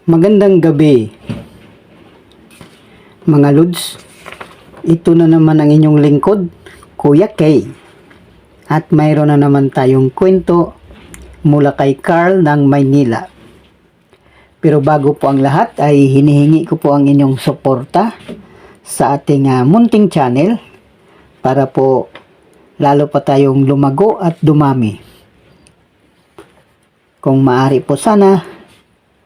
Magandang gabi, mga Lods. Ito na naman ang inyong lingkod, Kuya Kay. At mayroon na naman tayong kwento mula kay Carl ng Maynila. Pero bago po ang lahat ay hinihingi ko po ang inyong suporta sa ating munting channel para po lalo pa tayong lumago at dumami. Kung maaari po sana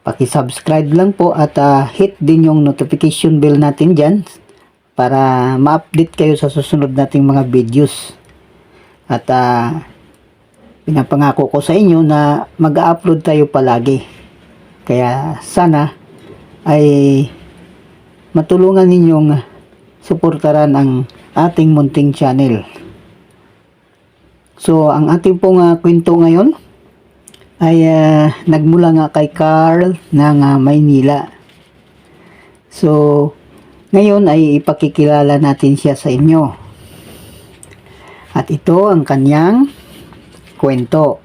paki-subscribe lang po at hit din yung notification bell natin dyan para ma-update kayo sa susunod nating mga videos. At pinapangako ko sa inyo na mag-upload tayo palagi. Kaya sana ay matulungan ninyong suportaran ang ating munting channel. So, ang ating pong kwento ngayon ay nagmula nga kay Carl ng Maynila. So, ngayon ay ipakikilala natin siya sa inyo. At ito ang kanyang kwento.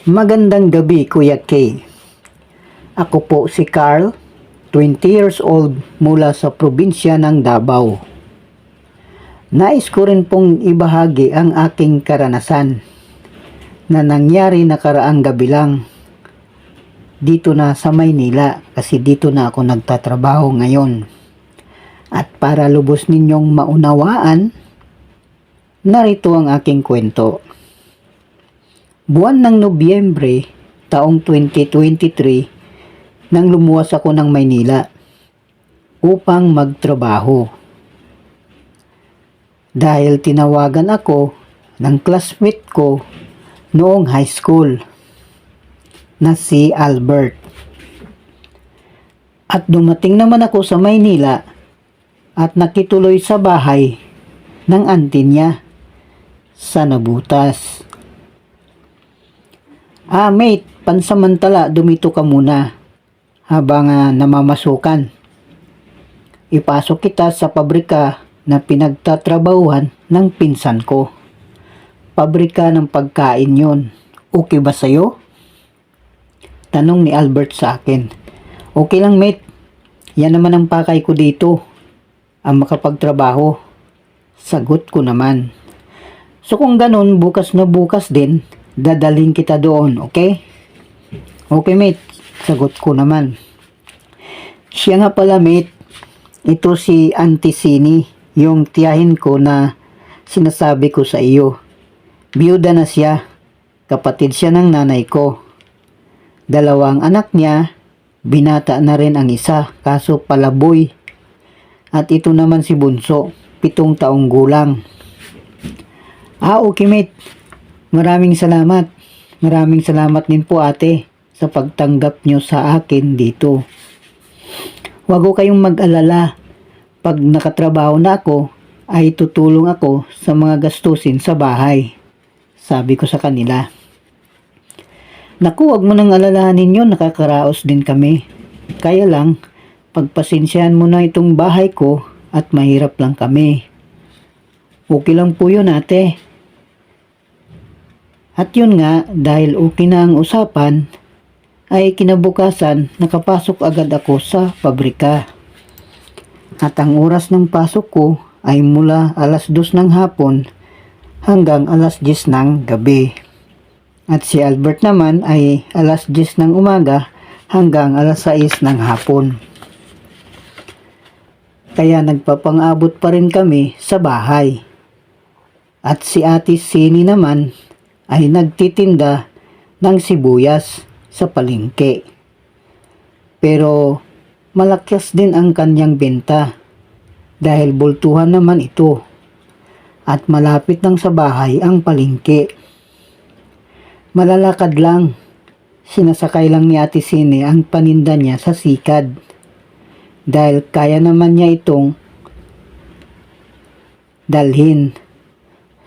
Magandang gabi, Kuya Kay. Ako po si Carl, 20 years old mula sa probinsya ng Davao. Nais ko rin pong ibahagi ang aking karanasan na nangyari nakaraang gabi lang dito na sa Maynila, kasi dito na ako nagtatrabaho ngayon. At para lubos ninyong maunawaan, narito ang aking kwento. Buwan ng Nobyembre, taong 2023, nang lumuwas ako ng Maynila upang magtrabaho. Dahil tinawagan ako ng classmate ko noong high school na si Albert. At dumating naman ako sa Maynila at nakituloy sa bahay ng auntie niya sa Nabutas. Mate, pansamantala dumito ka muna habang namamasukan. Ipasok kita sa pabrika na pinagtatrabahuhan ng pinsan ko. Pabrika ng pagkain yon. Okay ba sa'yo? Tanong ni Albert sa akin. Okay lang, mate. Yan naman ang pakay ko dito. Ang makapagtrabaho. Sagot ko naman. So kung ganun, bukas na bukas din, dadaling kita doon, okay? Okay, mate. Sagot ko naman. Siya nga pala, mate. Ito si Auntie Sini, yung tiyahin ko na sinasabi ko sa iyo. Biyuda na siya, kapatid siya ng nanay ko. Dalawang anak niya, binata na rin ang isa, kaso palaboy. At ito naman si Bunso, 7 taong gulang. Okay, mate. Maraming salamat. Maraming salamat din po, ate, sa pagtanggap nyo sa akin dito. Huwag ko kayong mag-alala. Pag nakatrabaho na ako, ay tutulong ako sa mga gastusin sa bahay. Sabi ko sa kanila. Naku, wag mo nang alalahanin yun, nakakaraos din kami. Kaya lang, pagpasensyahan mo na itong bahay ko at mahirap lang kami. Okay lang po yun, ate. At yun nga, dahil okay na ang usapan, ay kinabukasan nakapasok agad ako sa pabrika. At ang oras ng pasok ko ay mula 2:00 ng hapon hanggang 10:00 ng gabi. At si Albert naman ay 10:00 ng umaga hanggang 6:00 ng hapon. Kaya nagpapang-abot pa rin kami sa bahay. At si Ate Sini naman ay nagtitinda ng sibuyas sa palengke. Pero malakas din ang kanyang benta dahil bultuhan naman ito. At malapit lang sa bahay ang palengke. Malalakad lang. Sinasakay lang ni Ate Sine ang paninda niya sa sikad. Dahil kaya naman niya itong dalhin.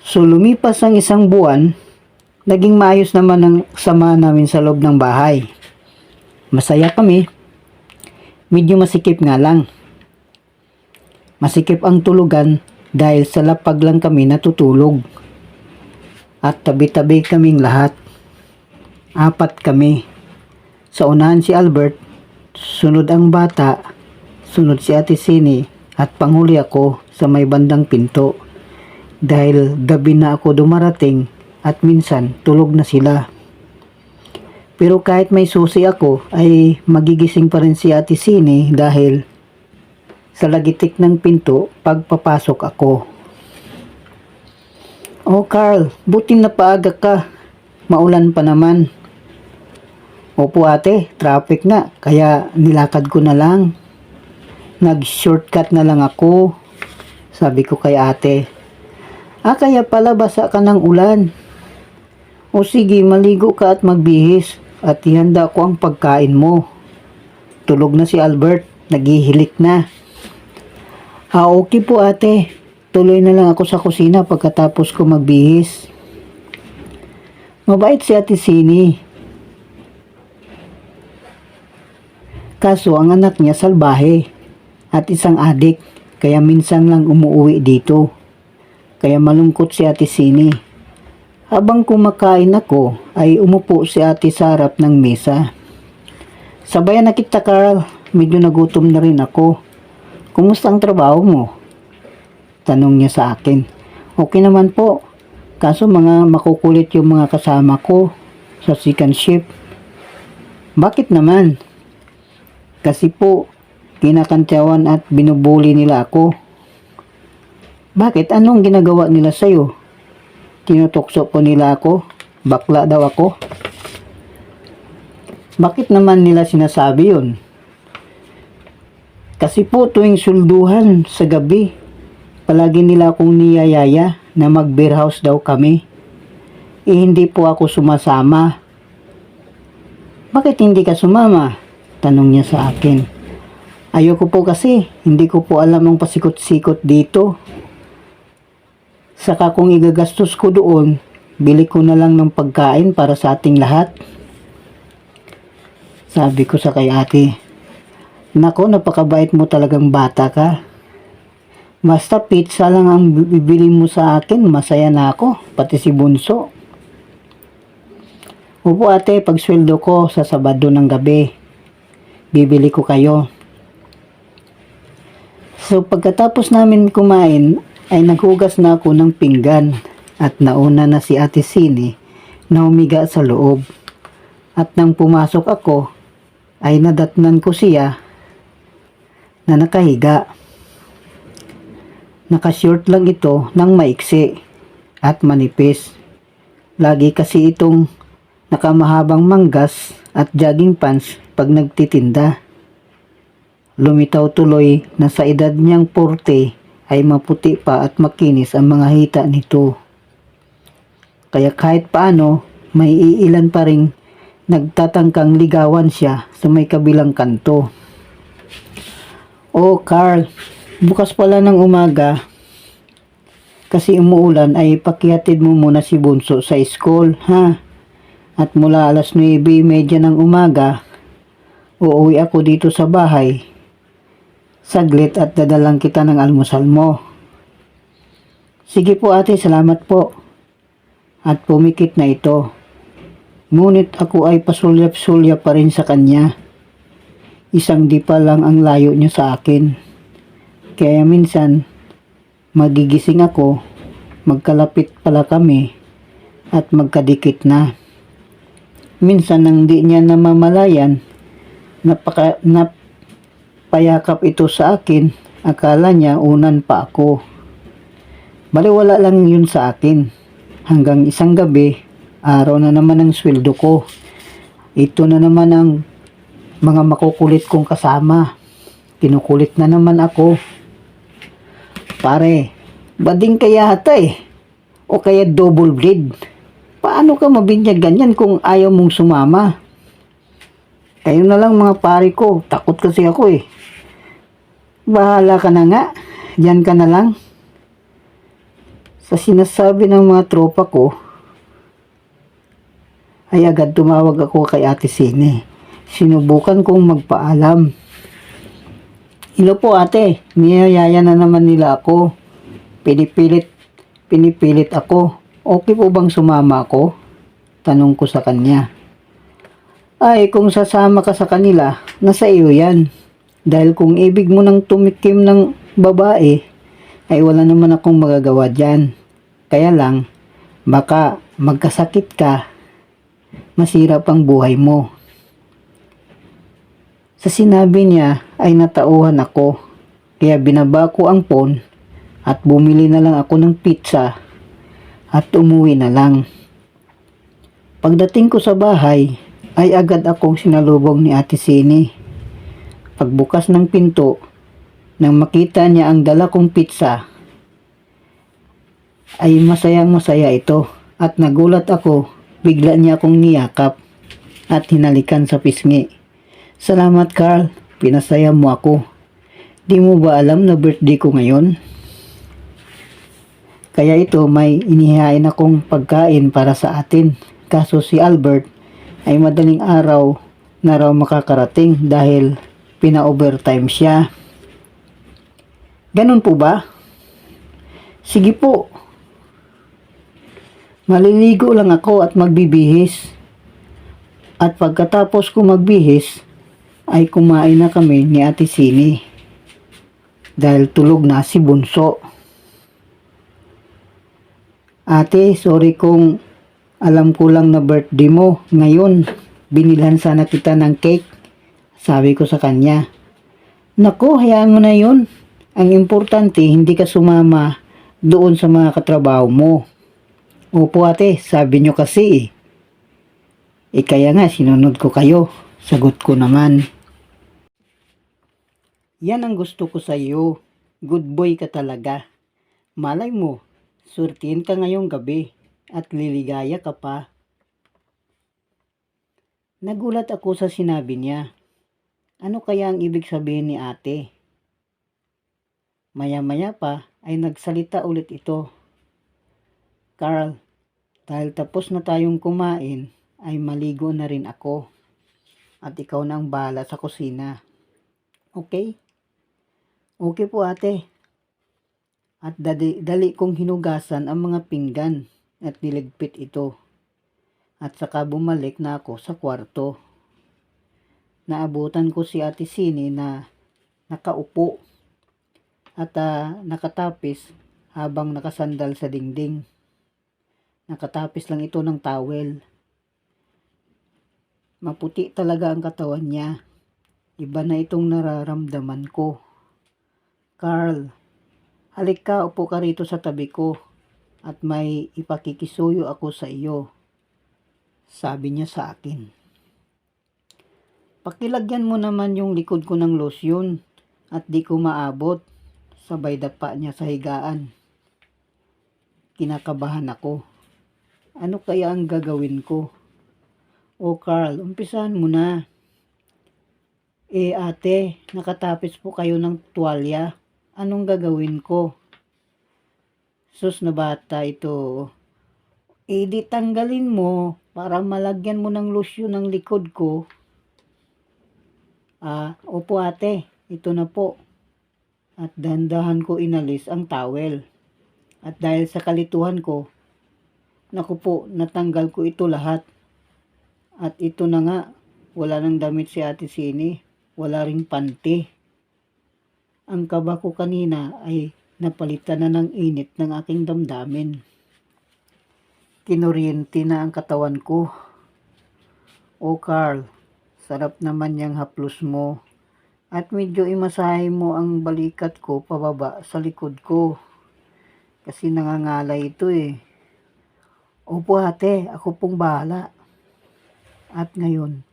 So lumipas ang 1 buwan, naging maayos naman ang sama namin sa loob ng bahay. Masaya kami. Medyo masikip nga lang. Masikip ang tulugan dahil sa lapag lang kami natutulog. At tabi-tabi kaming lahat. 4 kami. Sa unahan si Albert, sunod ang bata, sunod si Ate Sini, at panghuli ako sa may bandang pinto. Dahil gabi na ako dumarating at minsan tulog na sila. Pero kahit may susi ako ay magigising pa rin si Ate Sini dahil sa lagitik ng pinto pagpapasok ako. Oh Carl, buti na paaga ka. Maulan pa naman. Opo ate, traffic na kaya nilakad ko na lang. Nag-shortcut na lang ako. Sabi ko kay ate. Kaya pala basa ka ng ulan. O sige, maligo ka at magbihis at ihanda ko ang pagkain mo. Tulog na si Albert, naghihilik na. Okay po ate. Tuloy na lang ako sa kusina pagkatapos ko magbihis. Mabait si Ate Sini. Kaso ang anak niya salbahe at isang adik kaya minsan lang umuwi dito. Kaya malungkot si Ate Sini. Habang kumakain ako ay umupo si ate sa harap ng mesa. Sabayan na kita Carl, medyo nagutom na rin ako. Kumusta ang trabaho mo? Tanong niya sa akin. Okay naman po. Kaso mga makukulit yung mga kasama ko sa second shift. Bakit naman? Kasi po, kinakantyawan at binubuli nila ako. Bakit? Anong ginagawa nila sa'yo? Tinutokso po nila ako? Bakla daw ako? Bakit naman nila sinasabi yun? Kasi po tuwing sulduhan sa gabi, palagi nila akong niyayaya na mag-beer house daw kami. Hindi po ako sumasama. Bakit hindi ka sumama? Tanong niya sa akin. Ayoko po kasi, hindi ko po alam ang pasikot-sikot dito. Saka kung igagastos ko doon, bili ko na lang ng pagkain para sa ating lahat. Sabi ko sa kay ate, nako, napakabait mo talagang bata ka. Basta pizza lang ang bibili mo sa akin, masaya na ako, pati si Bunso. Opo ate, pag sweldo ko sa Sabado ng gabi, bibili ko kayo. So pagkatapos namin kumain, ay naghugas na ako ng pinggan at nauna na si Ate Sini na humiga sa loob. At nang pumasok ako, ay nadatnan ko siya na nakahiga. Nakashort lang ito ng maiksi at manipis. Lagi kasi itong nakamahabang manggas at jogging pants pag nagtitinda. Lumitaw tuloy na sa edad niyang 40 ay maputi pa at makinis ang mga hita nito. Kaya kahit paano, may iilan pa ring nagtatangkang ligawan siya sa may kabilang kanto. Oh Carl, bukas pala ng umaga, kasi umuulan ay pakihatid mo muna si Bunso sa school, ha? At mula alas 9:30 ng umaga, uuwi ako dito sa bahay. Saglit at dadalang kita ng almusal mo. Sige po ate, salamat po. At pumikit na ito. Ngunit ako ay pasulyap-sulyap pa rin sa kanya. Isang dipa lang ang layo niya sa akin. Kaya minsan, magigising ako, magkalapit pala kami, at magkadikit na. Minsan nang di niya namamalayan, payakap ito sa akin, akala niya unan pa ako. Baliwala lang yun sa akin. Hanggang isang gabi, araw na naman ang sweldo ko. Ito na naman ang mga makukulit kong kasama. Kinukulit na naman ako. Pare, bading kaya hata eh. O kaya double blade. Paano ka mabinyag ganyan kung ayaw mong sumama? Kayo na lang mga pare ko, takot kasi ako eh. Bahala ka na nga, diyan ka na lang. Sa sinasabi ng mga tropa ko, ay agad tumawag ako kay Ate Sini. Sinubukan kong magpaalam. Hello po ate, niyayaya na naman nila ako. Pinipilit ako. Okay po bang sumama ako? Tanong ko sa kanya. Ay kung sasama ka sa kanila, nasa iyo yan. Dahil kung ibig mo nang tumikim ng babae, ay wala naman akong magagawa dyan. Kaya lang, baka magkasakit ka, masira pang buhay mo. Sa sinabi niya ay natauhan ako, kaya binaba ko ang phone at bumili na lang ako ng pizza at umuwi na lang. Pagdating ko sa bahay, ay agad akong sinalubong ni Ate Sini. Pagbukas ng pinto, nang makita niya ang dala kong pizza, ay masayang masaya ito at nagulat ako, bigla niya akong niyakap at hinalikan sa pisngi. Salamat Carl, pinasaya mo ako. Di mo ba alam na birthday ko ngayon? Kaya ito may inihain akong pagkain para sa atin. Kaso si Albert ay madaling araw na raw makakarating dahil pina-overtime siya. Ganun po ba? Sige po. Maliligo lang ako at magbibihis. At pagkatapos ko magbihis, ay kumain na kami ni Ate Sini. Dahil tulog na si Bunso. Ate, sorry kung alam ko lang na birthday mo. Ngayon, binilhan sana kita ng cake. Sabi ko sa kanya. Naku, hayaan mo na yun. Ang importante, hindi ka sumama doon sa mga katrabaho mo. Opo ate, sabi nyo kasi kaya nga, sinunod ko kayo. Sagot ko naman. Yan ang gusto ko sa iyo. Good boy ka talaga. Malay mo, surtihin ka ngayong gabi at liligaya ka pa. Nagulat ako sa sinabi niya. Ano kaya ang ibig sabihin ni ate? Maya-maya pa ay nagsalita ulit ito. Carl, dahil tapos na tayong kumain, ay maligo na rin ako. At ikaw na ang bahala sa kusina. Okay? Okay po ate. At dali kong hinugasan ang mga pinggan at niligpit ito. At saka bumalik na ako sa kwarto. Naabutan ko si Ate Sini na nakaupo at nakatapis habang nakasandal sa dingding. Nakatapis lang ito ng towel. Maputi talaga ang katawan niya. Iba na itong nararamdaman ko. Carl, halik ka, upo ka rito sa tabi ko at may ipakikisuyo ako sa iyo. Sabi niya sa akin. Pakilagyan mo naman yung likod ko ng losyon at di ko maabot. Sabay dapa niya sa higaan. Kinakabahan ako. Ano kaya ang gagawin ko? O Carl, umpisahan mo na. Ate, nakatapis po kayo ng tuwalya. Anong gagawin ko? Sus na bata ito. Di tanggalin mo para malagyan mo ng lotion ng likod ko. Opo ate, ito na po. At dahan-dahan ko inalis ang towel. At dahil sa kalituhan ko, naku po, natanggal ko ito lahat. At ito na nga, wala nang damit si Ate Sini, wala ring panty. Ang kaba ko kanina ay napalitan na ng init ng aking damdamin. Kinuryente na ang katawan ko. O Carl, sarap naman yung haplos mo. At medyo imasahe mo ang balikat ko pababa sa likod ko. Kasi nangangalay ito eh. Opo ate, ako pong bahala. At ngayon,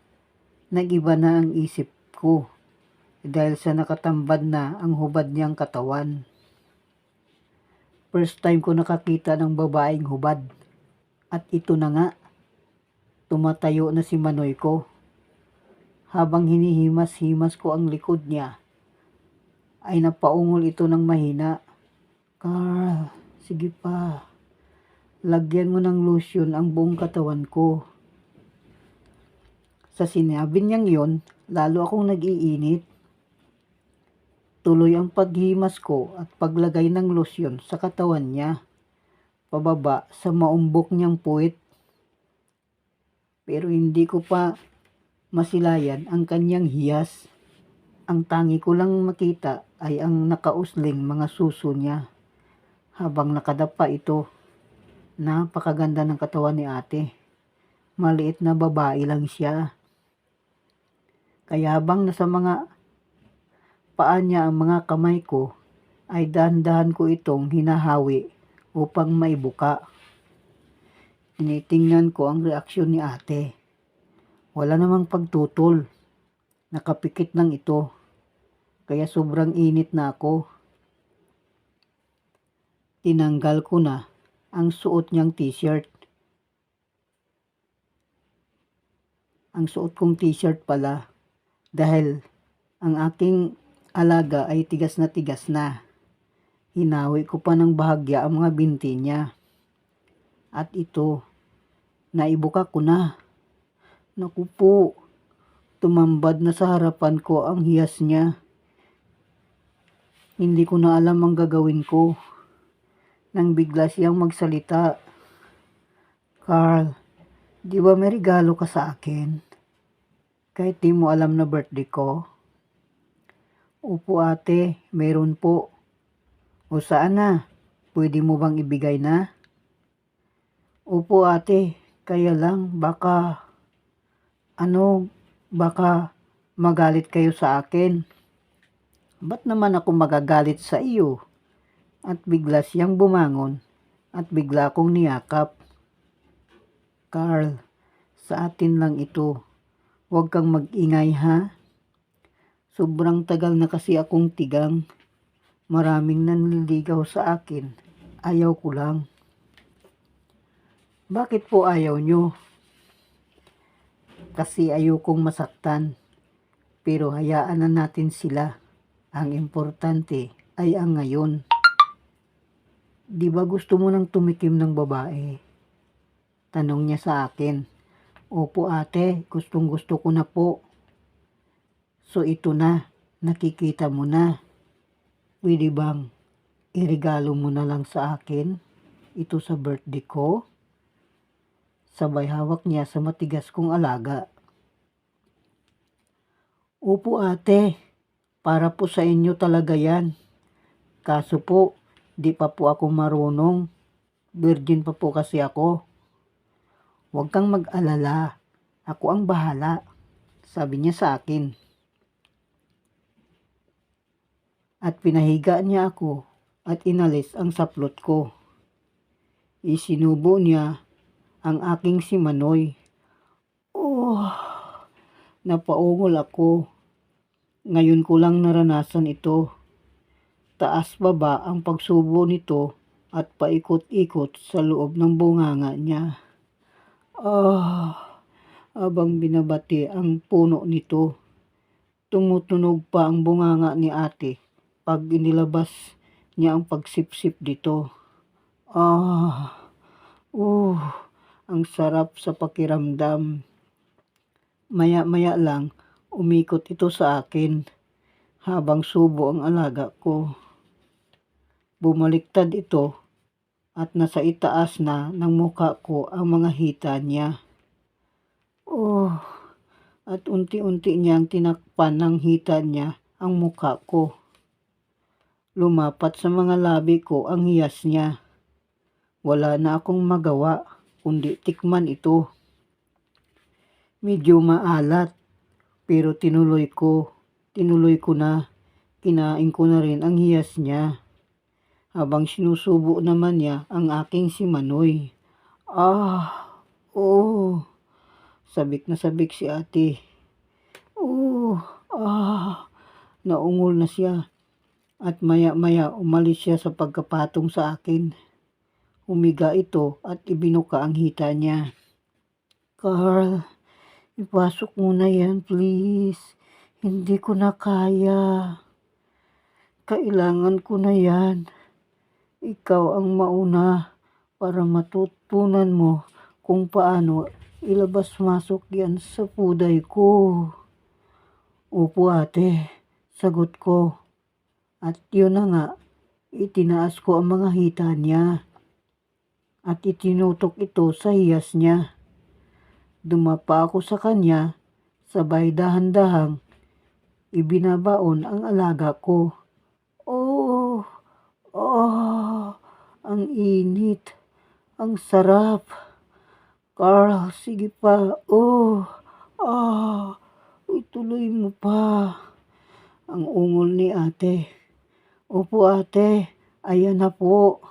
nag-iba na ang isip ko. Dahil sa nakatambad na ang hubad niyang katawan. First time ko nakakita ng babaeng hubad. At ito na nga, tumatayo na si Manoy ko. Habang hinihimas-himas ko ang likod niya, ay napaungol ito ng mahina. Carl, sige pa. Lagyan mo ng lotion ang buong katawan ko. Sa sinabi niyang yon, lalo akong nag-iinit. Tuloy ang paghimas ko at paglagay ng lotion sa katawan niya, pababa sa maumbok niyang puwit. Pero hindi ko pa masilayan ang kanyang hiyas. Ang tangi ko lang makita ay ang nakausling mga suso niya habang nakadapa ito. Napakaganda ng katawan ni ate. Maliit na babae lang siya. Kaya habang nasa mga paa niya ang mga kamay ko, ay dahan-dahan ko itong hinahawi upang maibuka. Tinitingnan ko ang reaksyon ni ate. Wala namang pagtutol. Nakapikit lang ito. Kaya sobrang init na ako. Tinanggal ko na ang suot niyang t-shirt. Ang suot kong t-shirt pala dahil ang aking alaga ay tigas na tigas na. Hinawi ko pa ng bahagya ang mga binti niya. At ito, naibuka ko na. Naku po, tumambad na sa harapan ko ang hiyas niya. Hindi ko na alam ang gagawin ko. Nang bigla siyang magsalita. Carl, di ba may regalo ka sa akin? Kahit di mo alam na birthday ko? Opo ate, meron po. O saan na? Pwede mo bang ibigay na? Opo ate, kaya lang baka magalit kayo sa akin. Ba't naman ako magagalit sa iyo? At bigla siyang bumangon at bigla kong niyakap. Carl, sa atin lang ito. Huwag kang mag-ingay ha. Sobrang tagal na kasi akong tigang. Maraming nanliligaw sa akin. Ayaw ko lang. Bakit po ayaw nyo? Kasi ayaw kong masaktan. Pero hayaan na natin sila. Ang importante ay ang ngayon. Di ba gusto mo nang tumikim ng babae? Tanong niya sa akin. Opo ate, gustong gusto ko na po. So ito na, nakikita mo na. Pwede bang iregalo mo na lang sa akin? Ito sa birthday ko? Sabay hawak niya sa matigas kong alaga. Opo ate, para po sa inyo talaga yan. Kaso po, di pa po ako marunong. Virgin pa po kasi ako. Huwag kang mag-alala. Ako ang bahala. Sabi niya sa akin. At pinahiga niya ako at inalis ang saplot ko. Isinubo niya ang aking si Manoy. Oh, napaungol ako. Ngayon ko lang naranasan ito. Taas baba ang pagsubo nito at paikot-ikot sa loob ng bunganga niya. Abang binabati ang puno nito. Tumutunog pa ang bunganga ni ate pag inilabas niya ang pagsipsip dito. Ang sarap sa pakiramdam. Maya-maya lang, umikot ito sa akin habang subo ang alaga ko. Bumaliktad ito at nasa itaas na ng mukha ko ang mga hita niya. At unti-unti niyang tinakpan ng hita niya ang mukha ko. Lumapat sa mga labi ko ang hiyas niya. Wala na akong magawa kundi tikman ito. Medyo maalat pero tinuloy ko na. Kinain ko na rin ang hiyas niya. Habang sinusubo naman niya ang aking si Manoy. Sabik na sabik si ate. Naungol na siya. At maya-maya umalis siya sa pagkapatong sa akin. Humiga ito at ibinuka ang hita niya. Carl, ipasok mo na yan please. Hindi ko na kaya. Kailangan ko na yan. Ikaw ang mauna para matutunan mo kung paano ilabas-masok yan sa puday ko. Opo ate, sagot ko. At yun na nga, itinaas ko ang mga hita niya. At itinutok ito sa hiyas niya. Dumapa ako sa kanya, Sabay dahan-dahang ibinabaon ang alaga ko. Oh, oh, ang init, ang sarap. Carl, sige pa. Oh, ituloy mo pa. Ang ungol ni ate. Opo ate, ayan na po.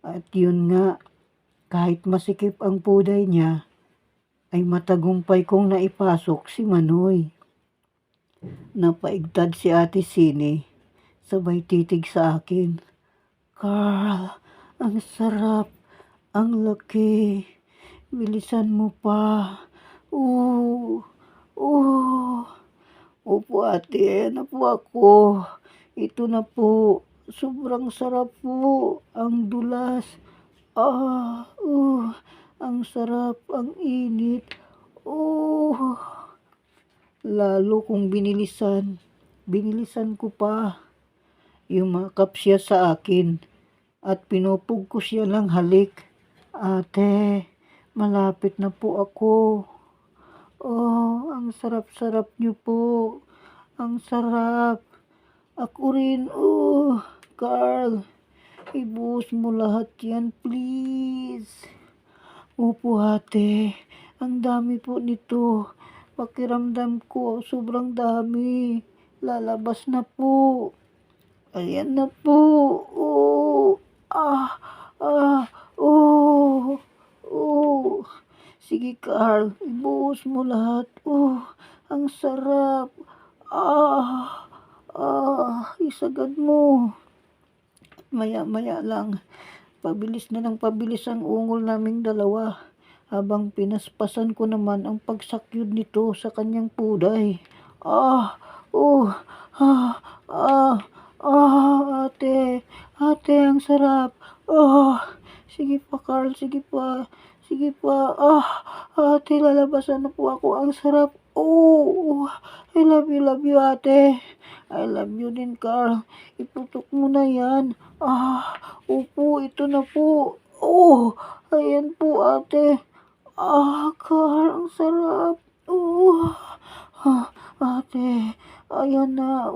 At yun nga, kahit masikip ang puday niya, ay matagumpay kong naipasok si Manoy. Napaigtad si Ate Sini, sabay titig sa akin. Carl, ang sarap, ang laki. Bilisan mo pa. Oo, oo. Opo ate, ayan na po ako. Ito na po. Sobrang sarap po. Ang dulas. Ang sarap, ang init. Oh, lalo kong binilisan ko pa. Yumakap siya sa akin at pinupug ko siya ng halik. Ate, malapit na po ako. Oh, ang sarap-sarap niyo po. Ang sarap. Ako rin, Carl. Ibuhos mo lahat yan, please. Opo ate, ang dami po nito. Pakiramdam ko, sobrang dami. Lalabas na po. Ayan na po. Oh, ah, ah, oh, oh. Sige Carl, ibuhos mo lahat. Oh, ang sarap. Isagad mo. Maya-maya lang. Pabilis na ng pabilis ang ungol naming dalawa habang pinaspasan ko naman ang pagsakyod nito sa kanyang puday. Ah, oh, ah, ah, ate, ang sarap. Sige pa Carl, sige pa, ate, lalabasan na po ako. Ang sarap. Oh, I love you, ate. I love you din, Carl. Iputok mo na yan. Opo, ito na po. Oh, ayan po ate. Carl, ang sarap. Oh, ate, ayan na.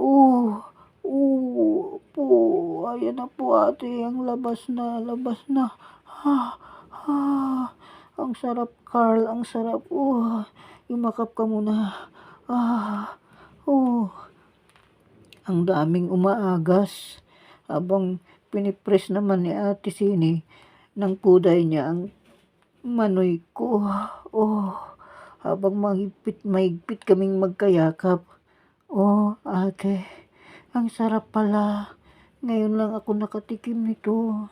Po, ayan na po ate. Ang labas na. Ang sarap, Carl, ang sarap. Yumakap ka muna. Ang daming umaagas habang pinipres naman ni Ate Sini ng puday niya ang Manoy ko. Habang mahigpit kaming magkayakap. Ate, ang sarap pala. Ngayon lang ako nakatikim nito.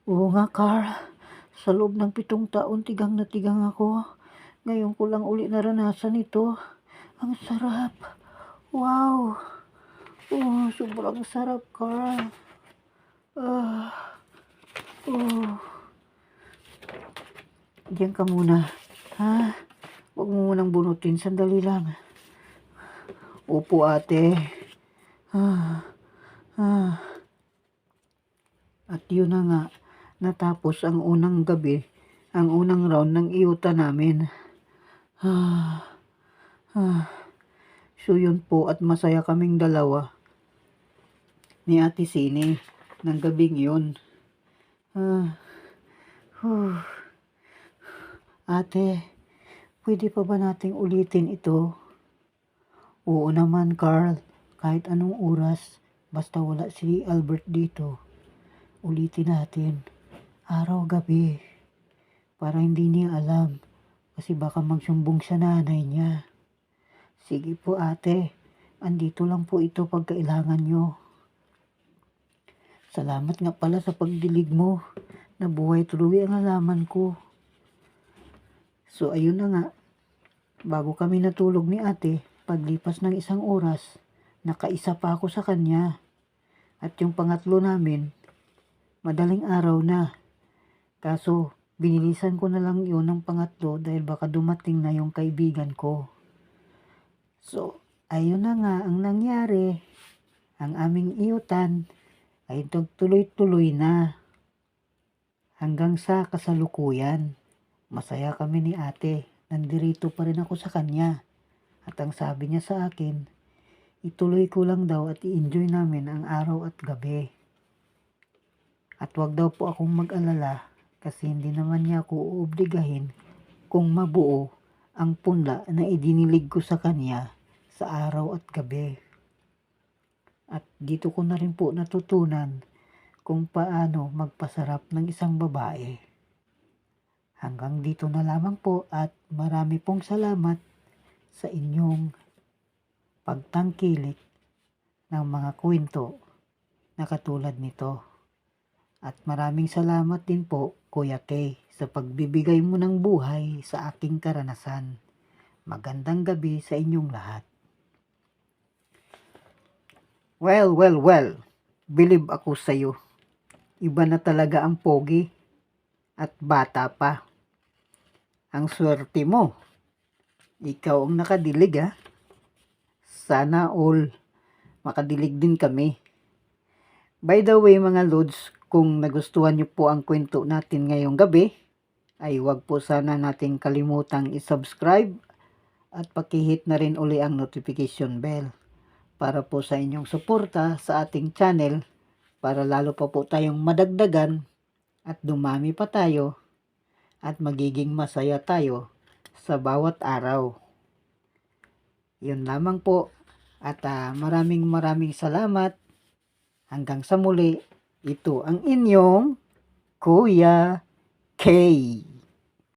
Oo nga, Carl. Sa loob ng 7 taon, tigang na tigang ako. Ngayon ko lang uli naranasan ito. Ang sarap. Wow. Sobrang sarap, Carl. Diyan ka muna. Ha? Huwag mo munang bunutin. Sandali lang. Opo, ate. At yun na nga. Natapos ang unang gabi. Ang unang round ng iyuta namin. So yun po at masaya kaming dalawa ni Ate Sini ng gabing yun. Ate, pwede pa ba nating ulitin ito? Oo naman, Carl. Kahit anong oras, basta wala si Albert dito. Ulitin natin. Araw-gabi. Para hindi niya alam. Kasi baka magsumbong sa nanay niya. Sige po ate. Andito lang po ito pag kailangan nyo. Salamat nga pala sa pagdilig mo. Nabuhay tuloy ang halaman ko. So ayun na nga. Bago kami natulog ni ate, paglipas ng 1 oras, nakaisa pa ako sa kanya. At yung pangatlo namin, madaling araw na. Kaso, binilisan ko na lang yun ng pangatlo dahil baka dumating na yung kaibigan ko. So, ayun na nga ang nangyari. Ang aming iyutan ay tuloy-tuloy na. Hanggang sa kasalukuyan. Masaya kami ni ate nandirito pa rin ako sa kanya. At ang sabi niya sa akin, ituloy ko lang daw at i-enjoy namin ang araw at gabi. At wag daw po akong mag-alala kasi hindi naman niya ako uobligahin kung mabuo ang punla na idinilig ko sa kanya sa araw at gabi. At dito ko na rin po natutunan kung paano magpasarap ng isang babae. Hanggang dito na lamang po at marami pong salamat sa inyong pagtangkilik ng mga kwento na katulad nito. At maraming salamat din po, Kuya Kay, sa pagbibigay mo ng buhay sa aking karanasan. Magandang gabi sa inyong lahat. Well, believe ako sa iyo. Iba na talaga ang pogi at bata pa. Ang swerte mo. Ikaw ang nakadilig ha. Sana all makadilig din kami. By the way mga Lods, kung nagustuhan niyo po ang kwento natin ngayong gabi, ay huwag po sana nating kalimutang i-subscribe at pakihit na rin uli ang notification bell para po sa inyong suporta sa ating channel para lalo pa po tayong madagdagan at dumami pa tayo at magiging masaya tayo sa bawat araw. Yun lamang po at maraming salamat. Hanggang sa muli, ito ang inyong Kuya K.